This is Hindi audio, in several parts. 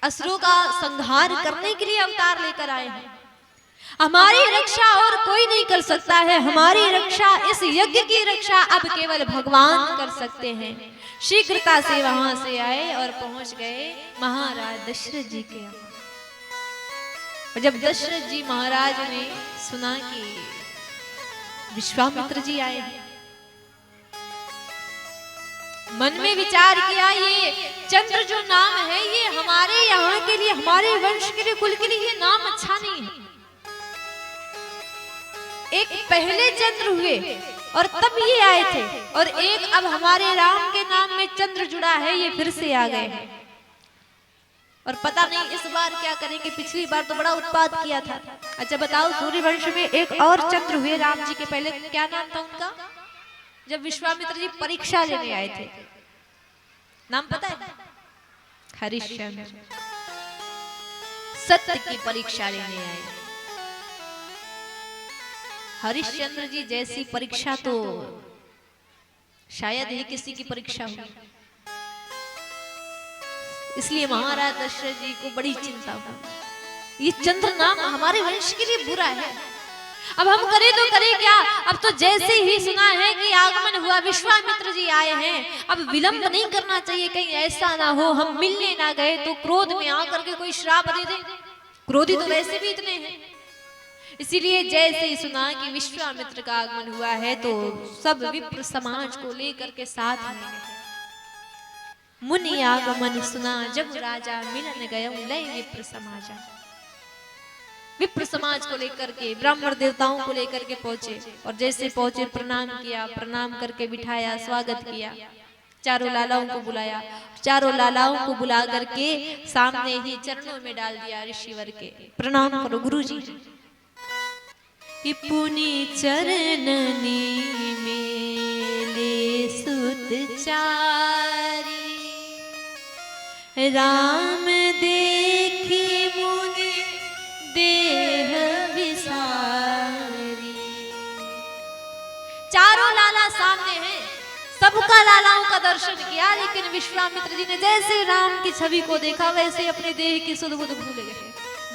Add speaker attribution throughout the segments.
Speaker 1: असुरों का संहार करने के लिए अवतार लेकर आए हैं। हमारी रक्षा और कोई नहीं कर सकता है, हमारी रक्षा, इस यज्ञ की रक्षा अब केवल भगवान कर सकते हैं। शीघ्रता से वहां से आए और पहुंच गए महाराज दशरथ जी के यहाँ। और जब दशरथ जी महाराज ने सुना कि विश्वामित्र जी आए हैं, मन में विचार किया, ये चंद्र जो नाम है ये हमारे यहाँ के लिए, हमारे वंश के लिए, कुल के लिए ये नाम अच्छा नहीं है। एक पहले चंद्र हुए और तब ये आए थे, और एक अब हमारे राम के नाम में चंद्र जुड़ा है, ये फिर से आ गए हैं। और पता नहीं इस बार क्या करेंगे, पिछली बार तो बड़ा उत्पात किया था। अच्छा बताओ, सूर्यवंश में एक और चंद्र हुए राम जी के पहले, क्या नाम था उनका? जब विश्वामित्र जी परीक्षा लेने आए थे, नाम पता है? हरिश्चंद्र। सत्य की परीक्षा लेने आए। हरिश्चंद्र जी जैसी परीक्षा तो शायद ही किसी की परीक्षा हुई। इसलिए महाराज दशरथ जी को बड़ी चिंता हुई, ये चंद्र नाम हमारे वंश के लिए बुरा है, अब हम करें तो करें क्या। अब तो जैसे ही सुना है कि आगमन हुआ, विश्वामित्र जी आए हैं, अब विलंब नहीं करना चाहिए, कहीं ऐसा ना हो हम मिलने ना गए तो क्रोध में आकर के कोई श्राप दे दे। क्रोधी तो वैसे भी इतने हैं। इसीलिए जैसे ही सुना कि विश्वामित्र का आगमन हुआ है तो सब विप्र समाज को लेकर के साथ में गए। मुनि आगमन सुना जब राजा मिलन गए लय विप्र समाजा। विप्र समाज को लेकर के, ब्राह्मण देवताओं को लेकर के पहुंचे, और जैसे पहुंचे प्रणाम किया, प्रणाम करके बिठाया, स्वागत किया, चारों लालाओं को बुलाया, चारों लालाओं को बुला करके सामने ही चरणों में डाल दिया ऋषिवर के। प्रणाम करो गुरुजी। कि पुनि चरणनी मेले सुत चारी, राम देखी मुनि देह विसारी। चारों लाला सामने हैं, सबका लालाओं का दर्शन किया, लेकिन विश्वामित्र जी ने जैसे राम की छवि को देखा वैसे अपने देह की सुध बुध भूल गए।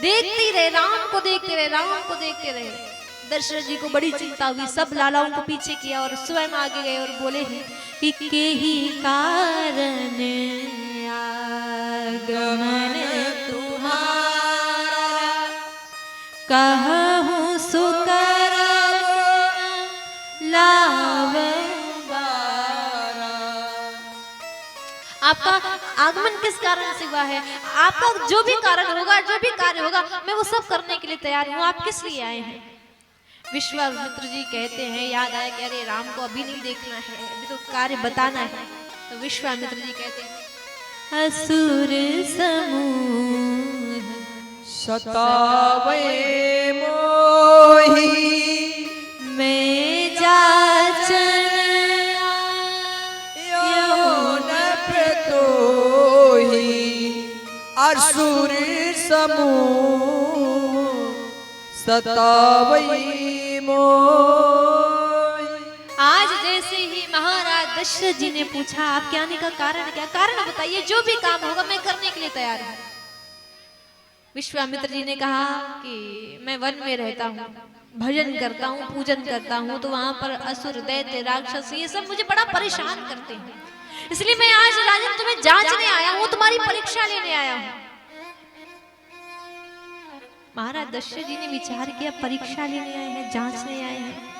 Speaker 1: देखते रहे, राम को देखते रहे, राम को देखते रहे। दशरथ जी को बड़ी चिंता हुई, सब लालाओं को पीछे किया और स्वयं आगे गए और बोले हैं कि केहि कारण आगमन तुम्हारा, कहूँ सुकर आपका आगमन किस कारण से हुआ है? आपका जो भी कारण होगा, जो भी कार्य होगा, मैं वो सब करने के लिए तैयार हूँ। आप किस लिए आए हैं? विश्वामित्र जी कहते हैं, याद आया कि अरे राम को अभी नहीं देखना है, अभी तो कार्य बताना है। तो विश्वामित्र जी कहते हैं, असुर समूह
Speaker 2: सतावे मोही,
Speaker 1: मैं जाचन
Speaker 2: यौन प्रतोही, असुर समूह सतावे मोही।
Speaker 1: आज जैसे ही महाराज दशरथ जी ने पूछा आपके आने का कारण क्या? कारण बताइए, जो भी काम होगा मैं करने के लिए तैयार हूँ। विश्वामित्र जी ने कहा कि मैं वन में रहता हूँ, भजन करता हूँ, पूजन करता हूँ, तो वहां पर असुर, दैत्य, राक्षस ये सब मुझे बड़ा परेशान करते हैं। इसलिए मैं आज राजन तुम्हें जांचने आया हूँ, तुम्हारी परीक्षा लेने आया हूँ। महाराज दशरथ जी ने विचार किया, परीक्षा लेने आए हैं, जांचने आए हैं,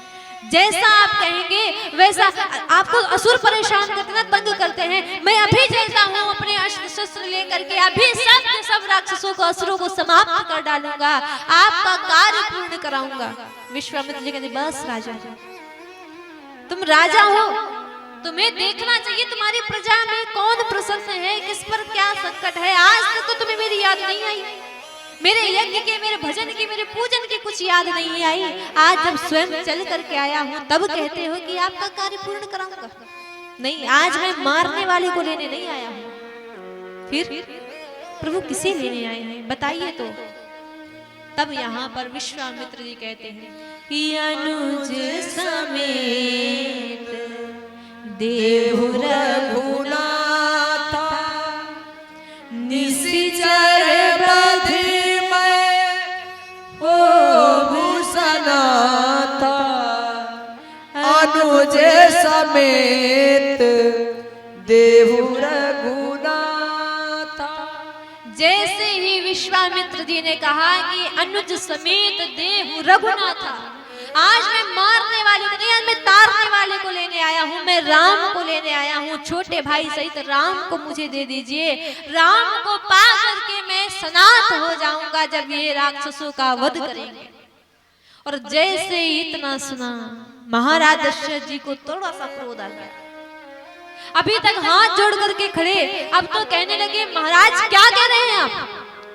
Speaker 1: जैसा आप कहेंगे वैसा। आपको असुर परेशान करते हैं, तंग करते हैं, मैं अभी जैसा हूँ अपने अस्त्र शस्त्र लेकर के अभी सब के सब राक्षसों को, असुरों को समाप्त कर डालूंगा, आपका कार्य पूर्ण कराऊंगा। विश्वामित्र जी कहते, बस राजा, तुम राजा हो, तुम्हें देखना चाहिए तुम्हारी प्रजा में कौन प्रसन्न है, किस पर क्या संकट है। आज तक तो तुम्हें मेरी याद नहीं आई, मेरे यज्ञ के, मेरे भजन के, मेरे पूजन की कुछ याद नहीं आई। आज जब स्वयं चल करके आया हूँ तब कहते हो कि आपका कार्य पूर्ण कराऊंगा। नहीं, आज मैं मारने वाले को लेने नहीं आया हूँ। फिर प्रभु किसे लेने आए हैं बताइए तो। तब यहाँ पर विश्वामित्र जी कहते हैं कि अनुज समेत देव रघुनाथ निशिचर
Speaker 2: अनुज समेत देहु रघुनाथ।
Speaker 1: जैसे ही विश्वामित्र जी ने कहा कि अनुज समेत देहु रघुनाथ, आज मैं मारने वाले को नहीं, आज मैं तारने वाले को लेने आया हूँ, मैं राम को लेने आया हूँ। छोटे भाई सहित राम को मुझे दे दीजिए। राम को पा करके मैं सनाथ हो जाऊंगा जब ये राक्षसों का वध करेंगे। और जैसे ही इतना सुना महाराज दशरथ जी को थोड़ा सा क्रोध आ गया। अभी तक हाथ जोड़ करके खड़े, अब तो कहने लगे महाराज क्या कह रहे हैं आप?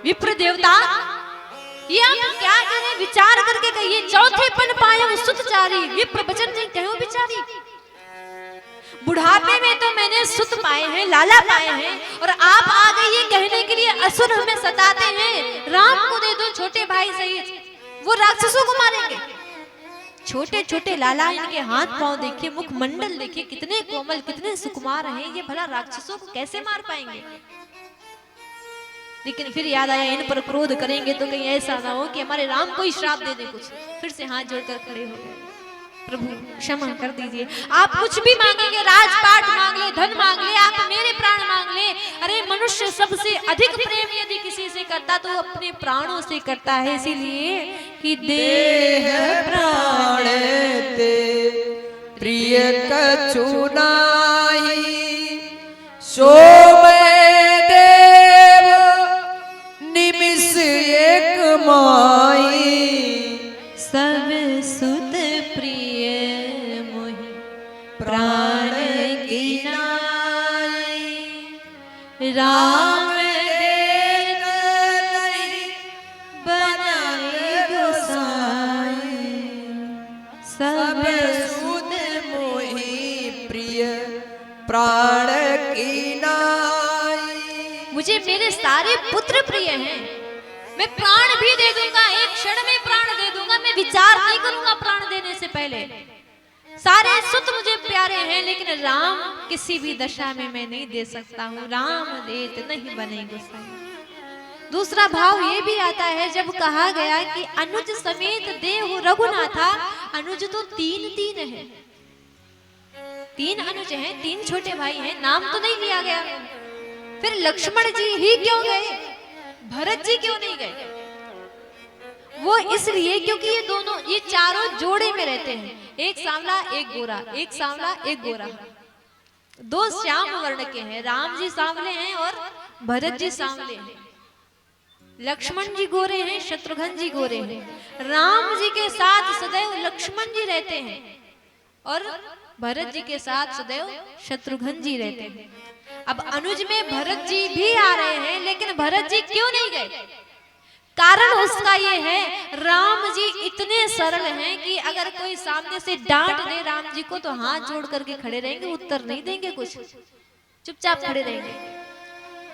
Speaker 1: विप्र देवता ये आप क्या कह रहे हैं? विचार करके कहिए। चौथे पन पाए सुतचारी, विप्र वचन नहीं कहो बिचारी। बुढ़ापे में तो मैंने सुत पाए हैं, लाला पाए हैं, और आप आ गए ये कहने के लिए असुर हमें सताते हैं। राम को दे दो छोटे भाई सहित, वो राक्षसों को मारेंगे। छोटे छोटे लाला, इनके हाथ पांव देखिए, मुखमंडल देखिए, कितने कोमल कितने सुकुमार हैं, ये भला राक्षसों को कैसे मार पाएंगे? लेकिन फिर याद आया इन पर क्रोध करेंगे तो कहीं ऐसा ना हो कि हमारे राम को ही श्राप दे दे कुछ। फिर से हाथ जोड़कर खड़े हो गए, प्रभु क्षमा कर दीजिए। आप कुछ भी मांगेंगे, राजपाट मांग ले, धन मांग ले, आप मेरे प्राण मांग ले। अरे मनुष्य सबसे अधिक प्रेम यदि किसी से करता तो अपने प्राणों से करता है, इसीलिए कि देह
Speaker 2: प्राण ते प्रिय कछु नाहि, सो निमिष एक माई।
Speaker 1: सब सुत प्रिय मोहि प्राण की नाई, राम देत नहीं बनाए गोसाई। सब
Speaker 2: सुत मोहि प्रिय प्राण की नाई।
Speaker 1: मुझे मेरे सारे पुत्र प्रिय हैं, मैं प्राण भी दे दूंगा, एक क्षण में प्राण दे दूंगा, मैं विचार नहीं करूंगा प्राण देने से पहले। सारे सुत मुझे प्यारे हैं, लेकिन राम किसी भी दशा में मैं नहीं दे सकता हूँ। राम देत नहीं बने गोसाई। दूसरा भाव ये भी आता है जब कहा गया कि अनुज समेत देहु रघुनाथा। अनुज तो तीन है, तीन अनुज हैं, तीन छोटे भाई हैं, नाम तो नहीं लिया गया। फिर लक्ष्मण जी ही क्यों गए, भरत जी क्यों नहीं गए? वो इसलिए क्योंकि ये दोनों, ये चारों जोड़े में रहते हैं, एक सांवला एक गोरा, एक सांवला एक गोरा, दो श्याम वर्ण के हैं। राम जी सांवले हैं और भरत जी सांवले हैं। लक्ष्मण जी गोरे हैं, शत्रुघ्न जी गोरे हैं। राम जी के साथ सदैव लक्ष्मण जी रहते हैं और भरत जी के साथ सदैव शत्रुघ्न जी रहते हैं। अब अनुज में भरत जी भी आ रहे हैं, लेकिन भरत जी क्यों नहीं गए? कारण उसका ये है, राम जी इतने सरल हैं कि अगर कोई सामने से डांट दे राम जी को तो हाथ जोड़ करके खड़े रहेंगे, उत्तर नहीं देंगे, कुछ चुपचाप खड़े रहेंगे।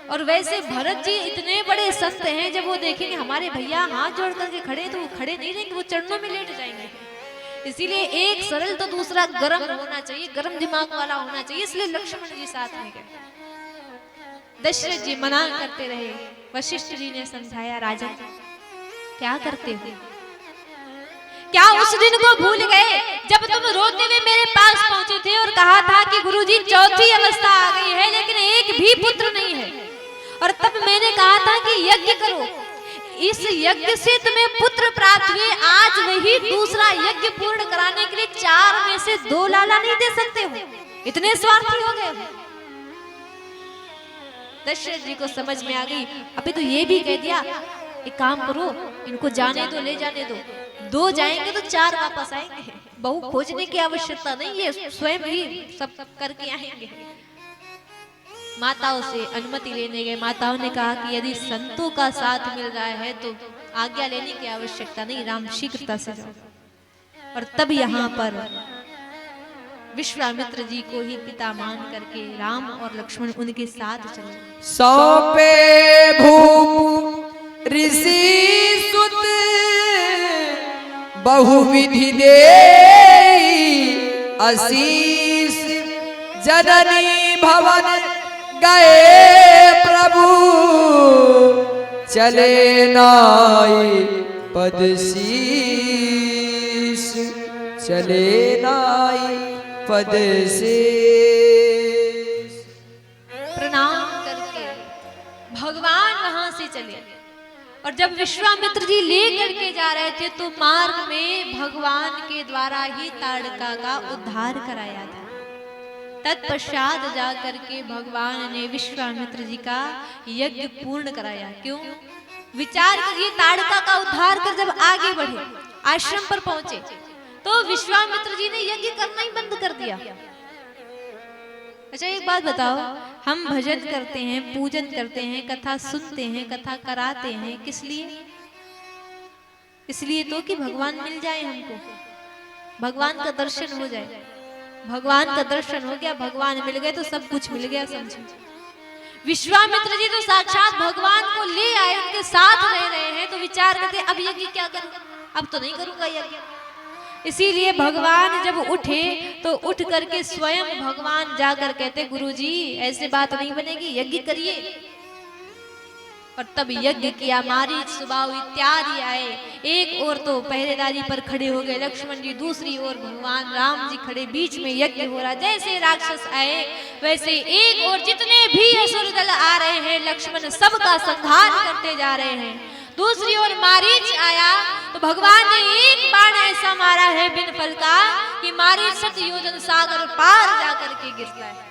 Speaker 1: और वैसे भरत जी इतने बड़े संत हैं, जब वो देखेंगे हमारे भैया हाथ जोड़ करके खड़े तो वो खड़े नहीं रहेंगे, वो चरणों में लेट जाएंगे। इसीलिए एक सरल तो दूसरा गरम होना चाहिए, गरम दिमाग वाला होना चाहिए, इसलिए लक्ष्मण जी साथ में गए। दशरथ जी मना करते रहे, वशिष्ठ जी ने समझाया, राजा क्या करते हो? क्या उस दिन को भूल गए जब तुम रोते हुए मेरे पास पहुंचे थे और कहा था कि गुरुजी चौथी अवस्था आ गई है लेकिन एक भी पुत्र नहीं है, और तब मैंने कहा था कि यज्ञ करो, इस यज्ञ से तुम्हें पुत्र प्राप्त हुए। आज वही दूसरा यज्ञ पूर्ण कराने के लिए 4 में से 2 लाला नहीं दे सकते हो, इतने स्वार्थी हो गए। दशरथ जी को समझ में आ गई, अभी तो ये भी कह दिया, एक काम करो इनको जाने दो, ले जाने दो, 2 जाएंगे तो 4 वापस आएंगे, बहू खोजने की आवश्यकता नहीं है, स्वयं ही सब करके आएंगे। माताओं से अनुमति लेने गए, माताओं ने कहा कि यदि संतों का साथ मिल रहा है तो आज्ञा लेने की आवश्यकता नहीं, राम शीघ्रता से जाओ। और तब यहाँ पर विश्वामित्र जी को ही पिता मान करके राम और लक्ष्मण उनके साथ चले।
Speaker 2: सौंपे भूप ऋषि सुत बहुविधि दे आशीष, जननी भवन गए प्रभु चले नाई पद शीश, चले नाई पद से।
Speaker 1: प्रणाम करके भगवान वहां से चले और जब विश्वामित्र जी ले करके जा रहे थे तो मार्ग में भगवान के द्वारा ही ताड़का का उद्धार कराया था। तत्पश्चात जा करके भगवान ने विश्वामित्र जी का यज्ञ पूर्ण कराया। क्यों? विचार करिए, ताड़का का उद्धार कर जब आगे बढ़े, आश्रम पर पहुंचे, तो विश्वामित्र जी ने यज्ञ करना ही बंद कर दिया। अच्छा एक बात बताओ, हम भजन करते हैं, पूजन करते हैं, कथा सुनते हैं, कथा कराते हैं, किस लिए? इसलिए तो कि भगवान मिल जाए हमको, भगवान का दर्शन हो जाए। भगवान का दर्शन हो गया, भगवान मिल गए तो सब कुछ मिल गया, समझो। विश्वामित्र जी तो साक्षात भगवान को ले आए, उनके साथ रह रहे हैं, तो विचार करते अब यज्ञ क्या करूं, अब तो नहीं करूंगा यज्ञ। इसीलिए भगवान जब उठे तो उठ करके स्वयं भगवान जाकर कहते, गुरुजी ऐसे बात नहीं बनेगी, यज्ञ करिए। और तब यज्ञ किया। मारीच, सुबाहु इत्यादि आए, एक ओर तो पहरेदारी पर खड़े हो गए लक्ष्मण जी, दूसरी ओर भगवान राम जी खड़े, बीच में यज्ञ हो रहा। जैसे राक्षस आए वैसे एक ओर जितने भी असुर दल आ रहे हैं, लक्ष्मण सबका संहार करते जा रहे हैं। दूसरी ओर मारीच आया तो भगवान ने एक बाण ऐसा मारा है बिन फल का कि मारीच 7 योजन सागर पार जाकर के गिरता है।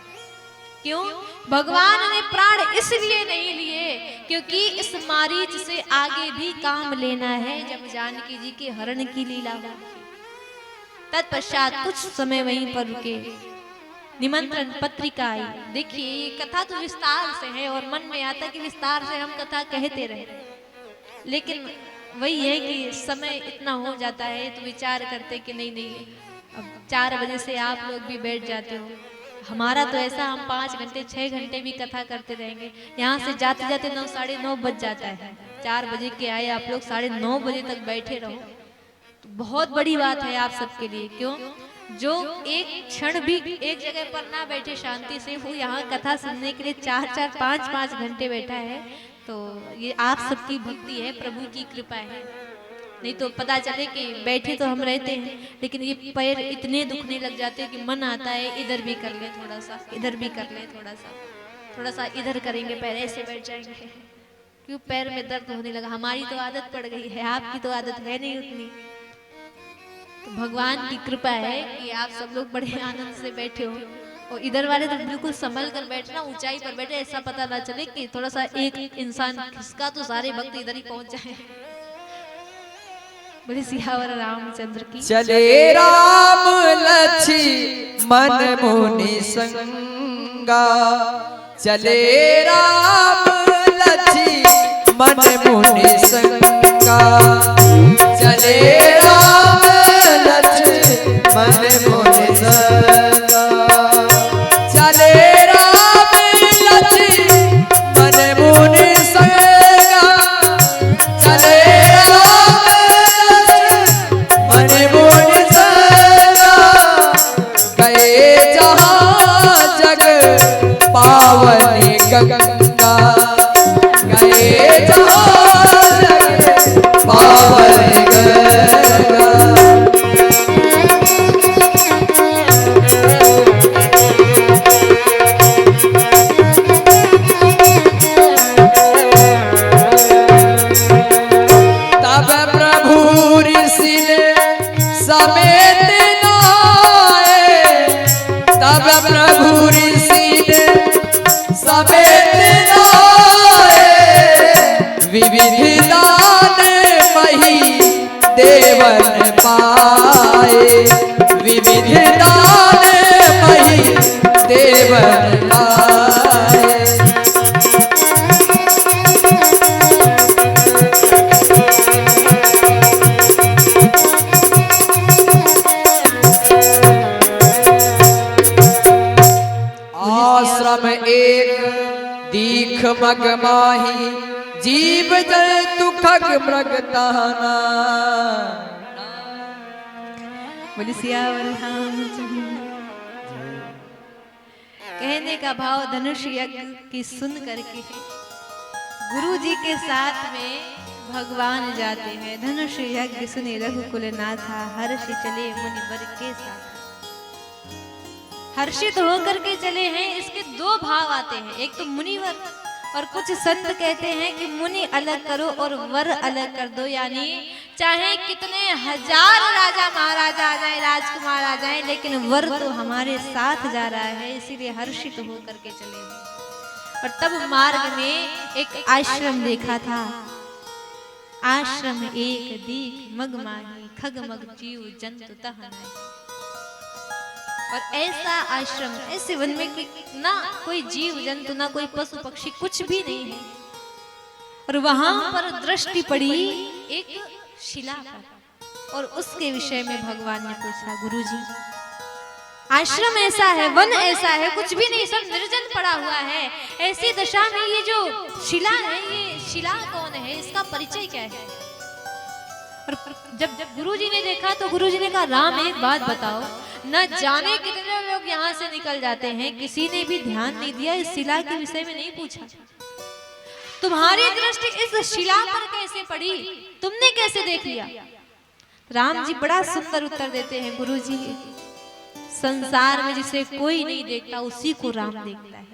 Speaker 1: क्यों? भगवान ने प्राण इसलिए नहीं लिए क्योंकि इस मारीच से आगे भी काम लेना है जब जानकी जी के हरण की लीला हो। तत्पश्चात कुछ समय वहीं पर रुके, निमंत्रण पत्रिका आई। देखिए ये कथा तो विस्तार से है और मन में आता कि विस्तार से हम कथा कहते रहे, लेकिन वही है कि समय इतना हो जाता है तो विचार करते कि नहीं अब 4 बजे से आप लोग भी बैठ जाते हो। हमारा तो ऐसा, हम 5 घंटे 6 घंटे भी कथा करते रहेंगे। यहाँ से जाते जाते 9 साढ़े 9 बज जाता है। 4 बजे के आए आप लोग 9:30 बजे तक बैठे रहो तो बहुत बड़ी बात है आप सबके लिए। क्यों? जो एक क्षण भी एक जगह पर ना बैठे शांति से, वो यहाँ कथा सुनने के लिए 4-4 5-5 घंटे बैठा है, तो ये आप सबकी भक्ति है, प्रभु की कृपा है। नहीं तो पता चले कि बैठे तो हम रहते हैं लेकिन ये पैर इतने दुखने लग जाते हैं कि मन आता है इधर भी कर ले थोड़ा सा, इधर भी कर ले थोड़ा सा इधर करेंगे, पैर ऐसे बैठ जाएंगे, क्यों पैर में दर्द होने लगा। हमारी तो आदत पड़ गई है, आपकी तो आदत है नहीं उतनी। तो भगवान की कृपा है कि आप सब लोग बड़े आनंद से बैठे हो और इधर वाले तो बिल्कुल संभल कर बैठना, ऊंचाई पर बैठे, ऐसा पता ना चले कि थोड़ा सा एक इंसान खिसका तो सारे भक्त इधर ही पहुंच जाए। बड़े सियावर रामचंद्र की।
Speaker 2: चले राम लक्ष्मण मुनि संगा, चले राम लक्ष्मण मुनि संगा, चले राम लक्ष्मण मुनि संगा, चले राम लक्ष्मण मुनि संगा, चले पावनी गंगा, गए जहाँ जग पावनी गंगा। तब प्रभु ऋषि ने समेत नाए, तब प्रभु ऋषि ने समेत नाए, विविध दान मही देवन पाए, विविध दान मही देवन पाए। आश्रम एक दीख मग माही, जीव जंतु खग मृग ताना।
Speaker 1: बोले सियावर रामचंद्र। कहने का भाव धनुष यज्ञ की सुन करके गुरु जी के साथ में भगवान जाते हैं। धनुष यज्ञ सुने रघुकुल नाथा, हर्ष चले मुनि वर के साथ। हर्षित होकर के चले हैं। इसके दो भाव आते हैं, एक तो मुनिवर और कुछ संत कहते हैं कि मुनि अलग करो और वर अलग कर दो, यानी चाहे कितने हजार राजा महाराजा आ जाए, राजकुमार आ जाए, लेकिन वर तो हमारे साथ जा रहा है, इसीलिए हर्षित होकर के चले हैं। और तब मार्ग में एक आश्रम देखा था। आश्रम एक दीख मग माही, खग मग जीव जंतु तह नाहि। और ऐसा आश्रम, ऐसे वन में कि ना कोई जीव जंतु, ना कोई पशु पक्षी, कुछ भी नहीं है। और वहां पर दृष्टि पड़ी एक शिला पर, और उसके विषय में भगवान ने पूछा, गुरुजी आश्रम ऐसा है, वन ऐसा है, कुछ भी नहीं, सब निर्जन पड़ा हुआ है, ऐसी दशा में ये जो शिला है, ये शिला कौन है, इसका परिचय क्या है? और जब गुरुजी ने देखा तो गुरुजी ने कहा, राम एक बात बताओ, न जाने कितने लोग यहाँ से निकल जाते हैं, किसी ने भी ध्यान नहीं दिया, इस शिला के विषय में नहीं पूछा। तुम्हारी दृष्टि इस शिला पर कैसे पड़ी, तुमने कैसे देख लिया? राम जी बड़ा सुंदर उत्तर देते हैं, गुरुजी संसार में जिसे कोई नहीं देखता उसी को राम देखता है,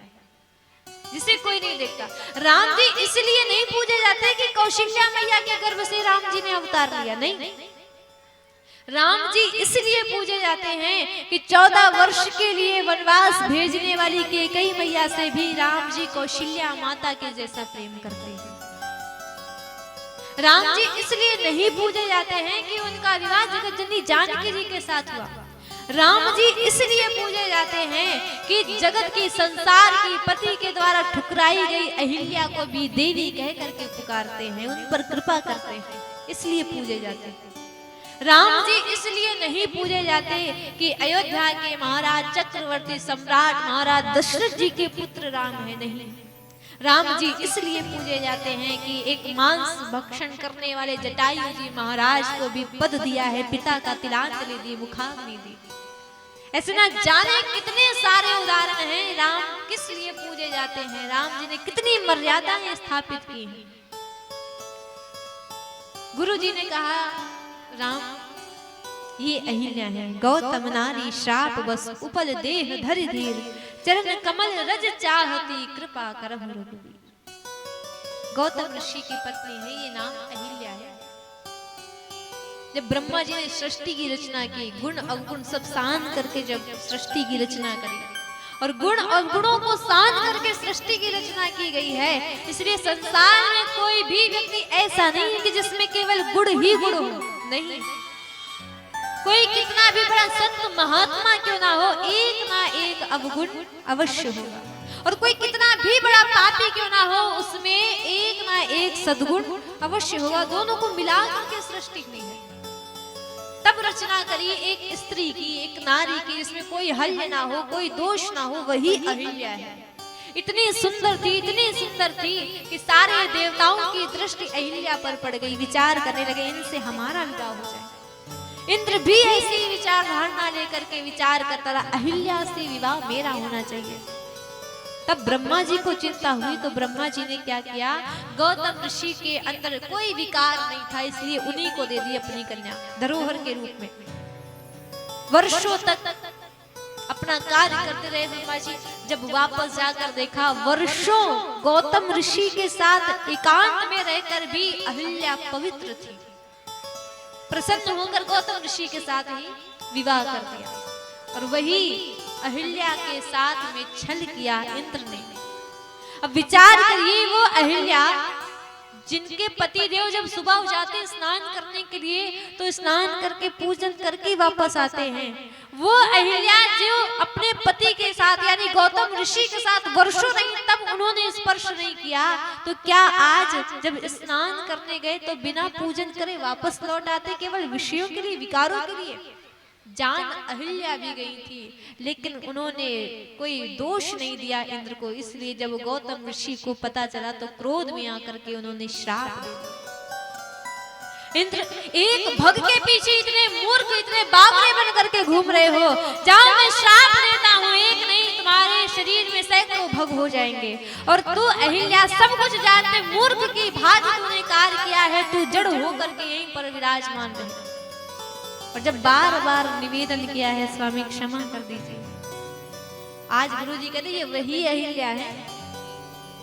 Speaker 1: जिसे कोई नहीं देखता। राम जी इसलिए नहीं पूजे जाते कि कौशल्या मैया के गर्भ से राम जी ने अवतार लिया, नहीं। राम जी इसलिए पूजे जाते हैं कि 14 वर्ष के लिए वनवास भेजने वाली कैकेयी मैया से भी राम जी कौशल्या माता के जैसा प्रेम करते हैं। राम जी इसलिए नहीं पूजे जाते हैं कि उनका विवाह जगतजननी जानकी जी के साथ हुआ। राम जी इसलिए पूजे जाते हैं कि जगत की, संसार की पति के द्वारा ठुकराई गई अहिल्या को भी देवी कह करके पुकारते हैं, उन पर कृपा करते हैं, इसलिए पूजे जाते हैं। राम जी इसलिए नहीं पूजे जाते कि अयोध्या के महाराज चक्रवर्ती सम्राट महाराज दशरथ जी के पुत्र राम है, नहीं। राम जी इसलिए पूजे जाते हैं कि एक मांस भक्षण करने वाले जटायु जी महाराज को भी पद दिया है, पिता का तिलांजलि दी, मुखाग्नि दी। ऐसे ना जाने कितने सारे उदाहरण हैं। राम किस लिए पूजे जाते हैं, राम जी ने कितनी मर्यादाएं स्थापित की हैं। गुरु जी ने कहा, राम ये अहिल्या है, गौतम नारी श्राप बस, उपल देह धरि धीर, चरण कमल रज चाहती, कृपा करहु रघुवीर। गौतम ऋषि की पत्नी है, ये नाम अहिल्या है। जब ब्रह्मा जी ने सृष्टि की रचना की, गुण अवगुण सब शांत करके जब सृष्टि की रचना करी, और गुण अवगुणों को शांत करके सृष्टि की रचना की गई है, इसलिए संसार में कोई भी व्यक्ति ऐसा नहीं है कि जिसमें केवल गुण ही गुण हो, नहीं। कोई कितना भी बड़ा संत महात्मा क्यों ना हो, एक ना एक अवगुण अवश्य होगा, और कोई कितना भी बड़ा पापी क्यों ना हो, उसमें एक ना एक सद्गुण अवश्य होगा। दोनों को मिलाकर के सृष्टि हुई है। तब रचना करी एक स्त्री की, एक नारी की, जिसमें कोई हल्य ना हो, कोई दोष ना हो, वही अहिल्या है। इतनी सुंदर थी, इतनी सुंदर थी कि सारे देवताओं की दृष्टि अहिल्या पर पड़ गई। विचार करने लगे, इनसे हमारा विवाह हो जाए। इंद्र भी ऐसी विचार धारणा लेकर के विचार करता रहा, अहिल्या से विवाह मेरा होना चाहिए। तब ब्रह्मा जी को चिंता हुई, तो ब्रह्मा जी ने क्या किया, गौतम ऋषि के अंदर कोई विकार नहीं था, इसलिए उन्हीं को दे दी अपनी कन्या धरोहर के रूप में। वर्षों तक अपना कार्य करते रहे ब्रह्मा जी। जब वापस जाकर देखा, वर्षों गौतम ऋषि के साथ एकांत में रहकर भी अहिल्या पवित्र थी। प्रसन्न होकर गौतम ऋषि के साथ ही विवाह कर दिया, और वही अहिल्या के साथ में छल किया इंद्र ने। अब विचार करिए, वो अहिल्या जिनके पति देव जब सुबह हो जाते स्नान करने के लिए, तो स्नान करके पूजन करके वापस आते हैं, वो अहिल्या जो अपने पति के साथ यानी गौतम ऋषि के साथ वर्षों नहीं तब उन्होंने स्पर्श नहीं किया, तो क्या आज जब स्नान करने गए तो बिना पूजन करे वापस लौट आते, केवल विषयों के लिए, विकारों के लिए? जान अहिल्या भी गई थी, लेकिन उन्होंने कोई दोष नहीं दिया इंद्र को। इसलिए जब गौतम ऋषि को पता चला तो क्रोध में आकर के उन्होंने श्राप दे दिया। इंद्र, एक भग के पीछे इतने मूर्ख, इतने बावरे बन करके घूम रहे हो, जाओ मैं श्राप देता हूँ, एक नहीं तुम्हारे शरीर में सैकड़ों भग हो जाएंगे। और तू अहिल्या सब कुछ जानते मूर्ख की भांति तूने कार्य किया है, तू जड़ होकर के यहीं पर विराजमान रहे। और जब बार बार निवेदन किया है, स्वामी क्षमा कर दीजिए, आज गुरुजी कहते ये वही अहिल्या है।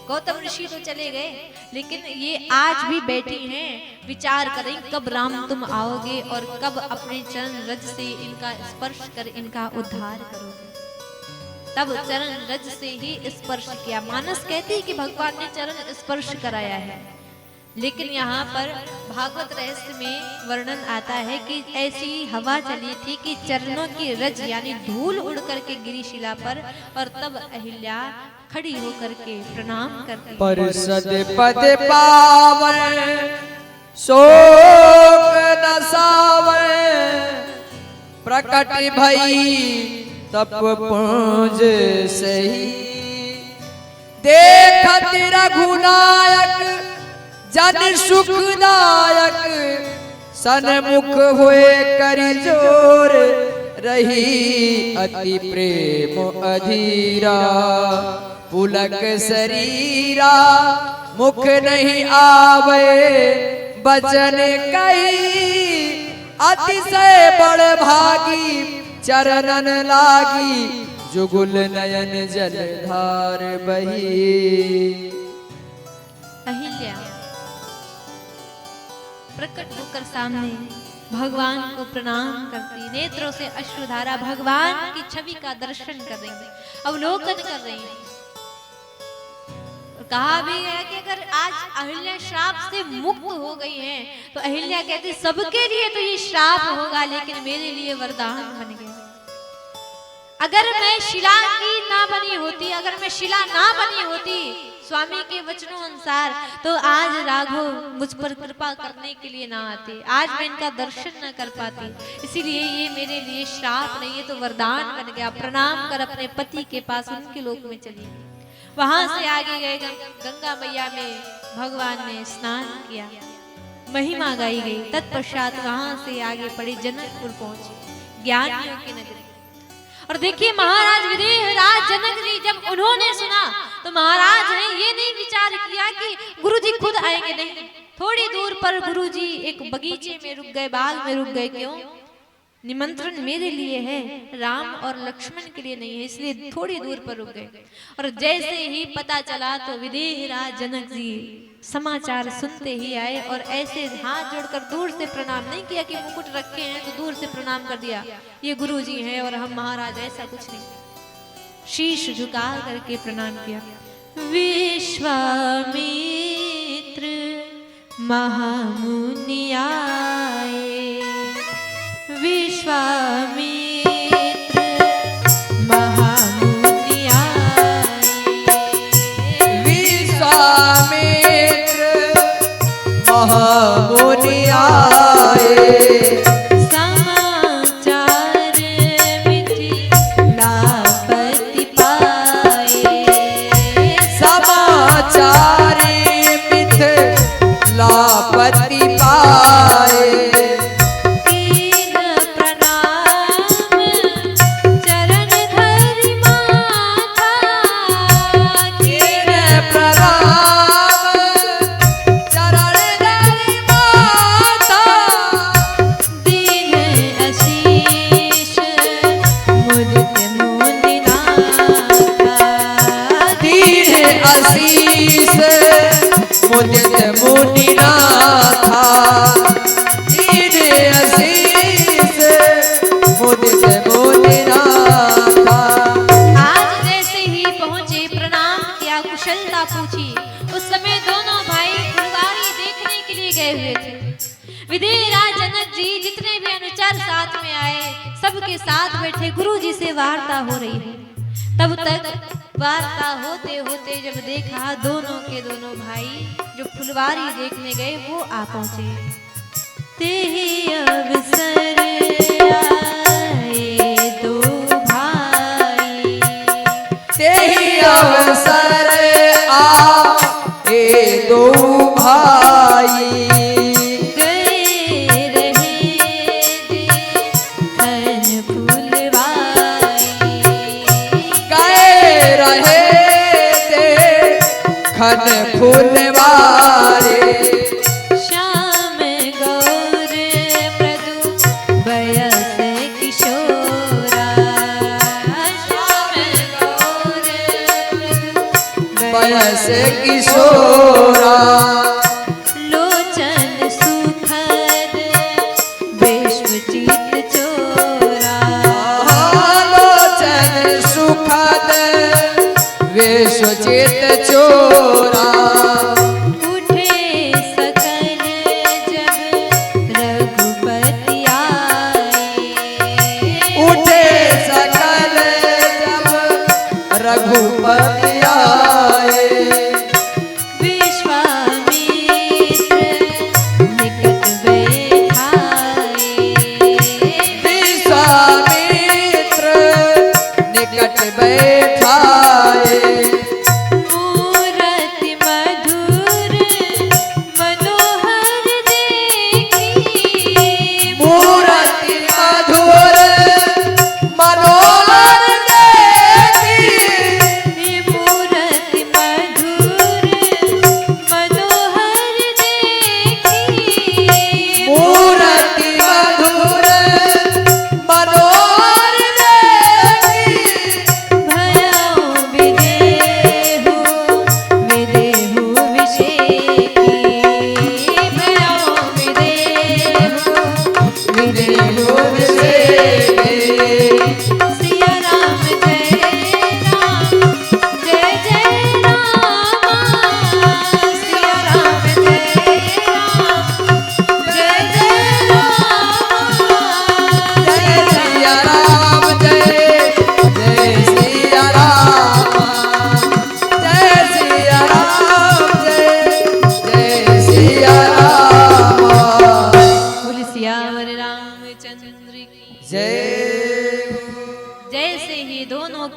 Speaker 1: गौतम ऋषि तो चले गए, लेकिन ये आज भी बैठी हैं, विचार करें कब राम तुम आओगे और कब अपने चरण रज से इनका स्पर्श कर इनका उद्धार करोगे। तब चरण रज से ही स्पर्श किया। मानस कहती है कि भगवान ने चरण स्पर्श कराया है, लेकिन यहाँ पर भागवत रहस्य में वर्णन आता है कि ऐसी हवा चली थी कि चरणों की रज यानी धूल उड़ करके गिरी शिला पर, और तब अहिल्या खड़ी होकर के प्रणाम करती।
Speaker 2: परिषद पद पावन शोक नसावन, प्रकट भई तप पुंज सही, देखत रघुनायक जन सुखदायक, सन्मुख हुए कर जोर रही अति प्रेम अधीरा, पुलक शरीरा मुख नहीं आवे बचन कही, अतिशय बड़ भागी चरणन लागी, जुगुल नयन जलधार बही।
Speaker 1: अहिल्या प्रकट होकर सामने भगवान को प्रणाम करती, नेत्रों से अश्रुधारा भगवान की छवि का दर्शन कर रही है, अवलोकन कर रही है। कहा भी है कि अगर आज अहिल्या श्राप से मुक्त हो गई है तो अहिल्या कहती सबके लिए तो ये श्राप होगा, लेकिन मेरे लिए वरदान बन गया। अगर मैं शिला की ना बनी होती, अगर मैं शिला ना बनी होती स्वामी के वचनों अनुसार, तो आज राघव मुझ पर कृपा करने के लिए ना आते, आज मैं इनका दर्शन न कर पाती। इसीलिए ये मेरे लिए श्राप नहीं है तो वरदान बन गया। प्रणाम कर अपने पति के पास उनके लोक में चली गई। वहां से आगे गए गंगा मैया में भगवान ने स्नान किया, महिमा गाई गई। तत्पश्चात वहां से आगे पड़े जनकपुर पहुंचे, ज्ञानियों की नगरी। और देखिए महाराज विदेहराज जनक जी जब उन्होंने सुना तो महाराज ने ये नहीं विचार किया कि गुरुजी खुद आएंगे, नहीं, थोड़ी दूर पर गुरुजी एक बगीचे में रुक गए, बाग में रुक गए। क्यों? निमंत्रण मेरे लिए है, राम और लक्ष्मण के लिए नहीं है, इसलिए थोड़ी दूर पर रुक गए। और जैसे ही पता चला तो विदेहराज जनक जी समाचार सुनते ही आए और ऐसे हाथ जोड़कर दूर से प्रणाम नहीं किया कि मुकुट रखे हैं तो दूर से प्रणाम कर दिया, ये गुरुजी हैं और हम महाराज, ऐसा कुछ नहीं। शीश झुका करके प्रणाम किया। विश्वामित्र महामुनि आए, विश्वामित्र महामुनि आए,
Speaker 2: विश्वामित्र महामुनि आए,
Speaker 1: समाचार मिथिलापति पाए,
Speaker 2: समाचार मिथिलापति पाए, मुदित मुनि नाथा, दीने आशीष मुदित मुनि नाथा।
Speaker 1: आज जैसे ही पहुंचे प्रणाम किया, कुशलता पूछी। उस समय दोनों भाई फुलवारी देखने के लिए गए हुए थे। विदेहराज जनक जी जितने भी अनुचर साथ में आए सबके साथ बैठे गुरुजी से वार्ता हो रही है। तब तक वार्ता होते होते जब देखा दोनों के दोनों भाई जो फुलवारी देखने गए वो आ पहुंचे। तेहि अवसर आए दो भाई,
Speaker 2: तेहि अवसर आए दो भाई,
Speaker 1: गए रहे देखन फुलवारी,
Speaker 2: गए रहे देखन फुलवारी,
Speaker 1: श्याम गौर मृदु बयस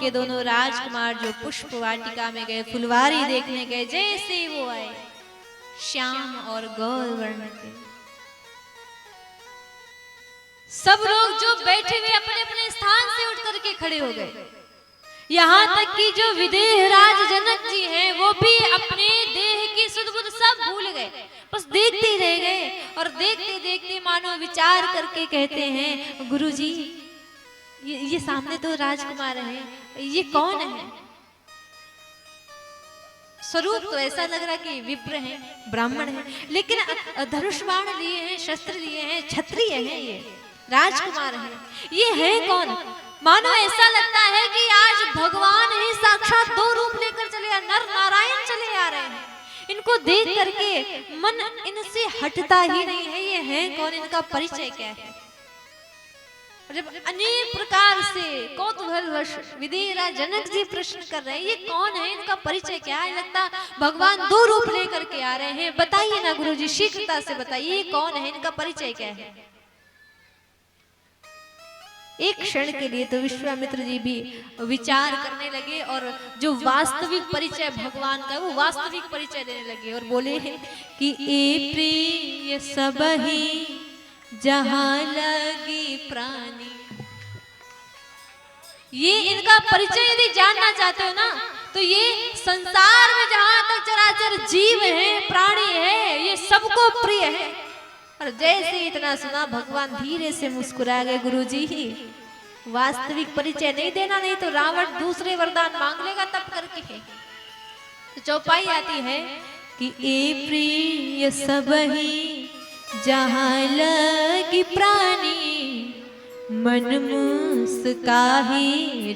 Speaker 1: के दोनों राजकुमार जो पुष्प वाटिका में गए, फुलवारी देखने गए, जैसे ही वो आए श्याम और गौर वर्ण के सब लोग जो बैठे हुए अपने अपने स्थान से उठ करके खड़े हो गए। यहाँ तक कि जो विदेह राज जनक जी हैं वो भी अपने देह की सुध बुध सब भूल गए, बस देखते ही रह गए। और देखते देखते मानो विचार करके कहते हैं, गुरुजी ये सामने तो राजकुमार है, ये कौन है? स्वरूप तो ऐसा लग रहा कि विप्र है, ब्राह्मण है, लेकिन धनुष बाण लिए हैं, शस्त्र लिए हैं, क्षत्रिय हैं, ये राजकुमार है, ये है कौन? मानो ऐसा लगता है कि आज भगवान ही साक्षात दो रूप लेकर चले आ, नर नारायण चले आ रहे हैं। इनको देख करके मन इनसे हटता ही नहीं है, ये है कौन, इनका परिचय क्या है? जब अनेक प्रकार से कौतूहलवश विदेह जनक जी प्रश्न कर रहे हैं, ये कौन है, इनका परिचय क्या है? लगता भगवान दो रूप लेकर के आ रहे हैं, बताइए ना गुरुजी, शीघ्रता से बताइए, ये कौन है, इनका परिचय क्या है? एक क्षण के लिए तो विश्वामित्र जी भी विचार करने लगे और जो वास्तविक परिचय भगवान का वो वास्तविक परिचय देने लगे और बोले कि ए प्रिय सबहि जहां लगी प्राणी। ये इनका परिचय यदि जानना चाहते हो ना, तो ये संसार में जहां तक चराचर जीव है, प्राणी है, ये सबको प्रिय है। और जैसे इतना सुना भगवान धीरे से मुस्कुरा गए, गुरुजी वास्तविक परिचय नहीं देना, नहीं तो रावण दूसरे वरदान मांग लेगा तब करके है। तो चौपाई आती है कि ए प्रिय सबहि जहां लगी प्राणी, मन मुस्काहि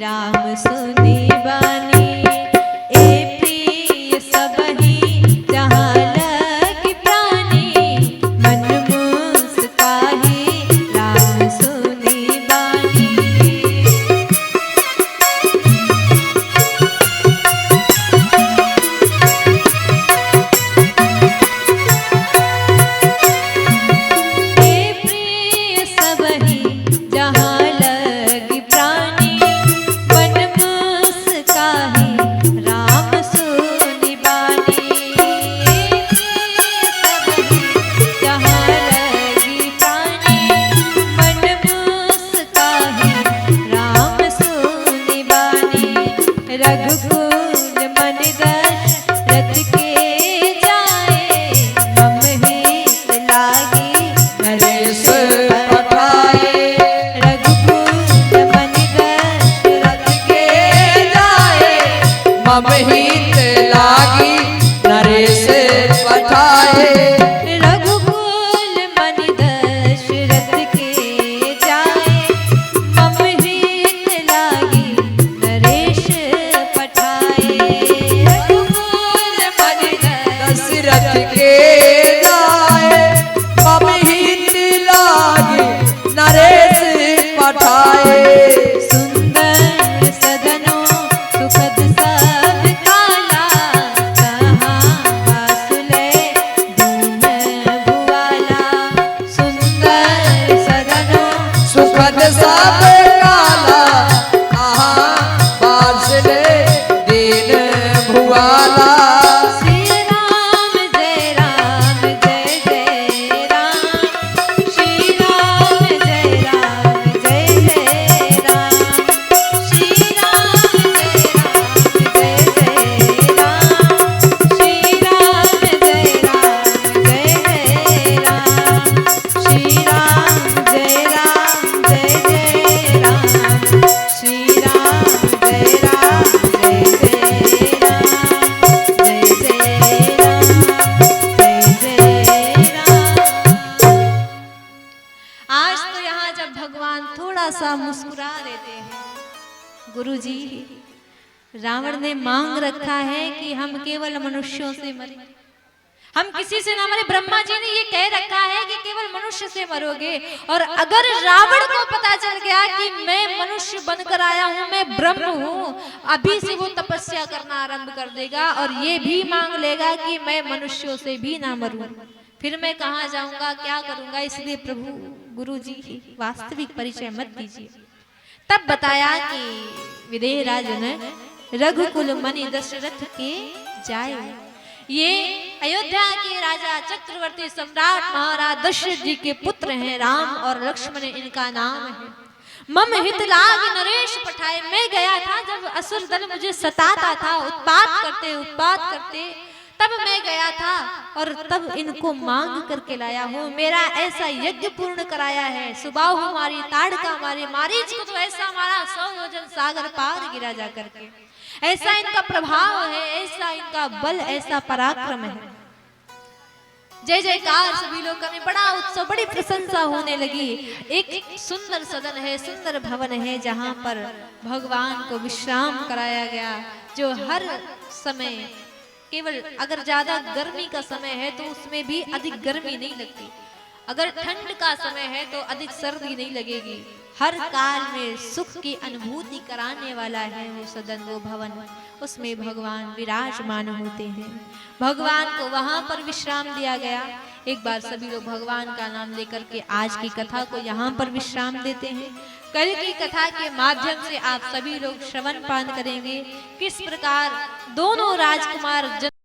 Speaker 1: राम सुनि बानी। ए प्रिय सबहि जहां लगी प्राणी, मन मुस्काहि राम सुनि बानी। मुस्कुरा देते हैं, गुरुजी रावण ने मांग रखा है कि हम केवल मनुष्यों से मरे, हम किसी से ना मरे। ब्रह्मा जी ने ये कह रखा है कि केवल मनुष्य से मरोगे। और अगर रावण को पता चल गया कि मैं मनुष्य बनकर आया हूं, मैं ब्रह्म हूं, अभी से वो तपस्या करना आरंभ कर देगा और ये भी मांग लेगा कि मैं मनुष्यों से भी ना मरूं, फिर मैं कहां जाऊंगा, क्या करूंगा। इसलिए प्रभु गुरु जी वास्तविक परिचय मत दीजिए। तब बताया कि विदेह राजन रघुकुल मणि दशरथ के जाए। ये अयोध्या के राजा चक्रवर्ती सम्राट महाराज दशरथ जी के पुत्र हैं। राम और लक्ष्मण इनका नाम है। मम हित लाग नरेश पठाए। मैं गया था जब असुर दल मुझे सताता था, उत्पात करते तब मैं गया था और तब इनको मांग करके लाया हूँ। मेरा ऐसा यज्ञ पूर्ण कराया है। सुबाहु हमारी ताड़का मारे, मारीच को तो ऐसा मारा 100 योजन सागर पार गिरा जा करके। ऐसा इनका प्रभाव है, ऐसा इनका बल, ऐसा पराक्रम है। जय जयकार सभी लोग करने, बड़ा उत्सव, बड़ी प्रशंसा होने लगी। एक सुंदर सदन है, सुंदर भवन है, जहाँ पर भगवान को विश्राम कराया गया। जो हर समय, केवल अगर ज्यादा गर्मी का समय है तो उसमें भी अधिक गर्मी नहीं लगती, अगर ठंड का समय है तो अधिक सर्दी नहीं लगेगी। हर काल में सुख की अनुभूति कराने वाला है वो सदन, वो भवन। उसमें भगवान विराजमान होते हैं। भगवान को वहां पर विश्राम दिया गया। एक बार सभी लोग भगवान का नाम लेकर के आज की कथा को यहाँ पर विश्राम देते हैं। कल की कथा के माध्यम से आप सभी लोग श्रवण पान करेंगे किस प्रकार दोनों राजकुमार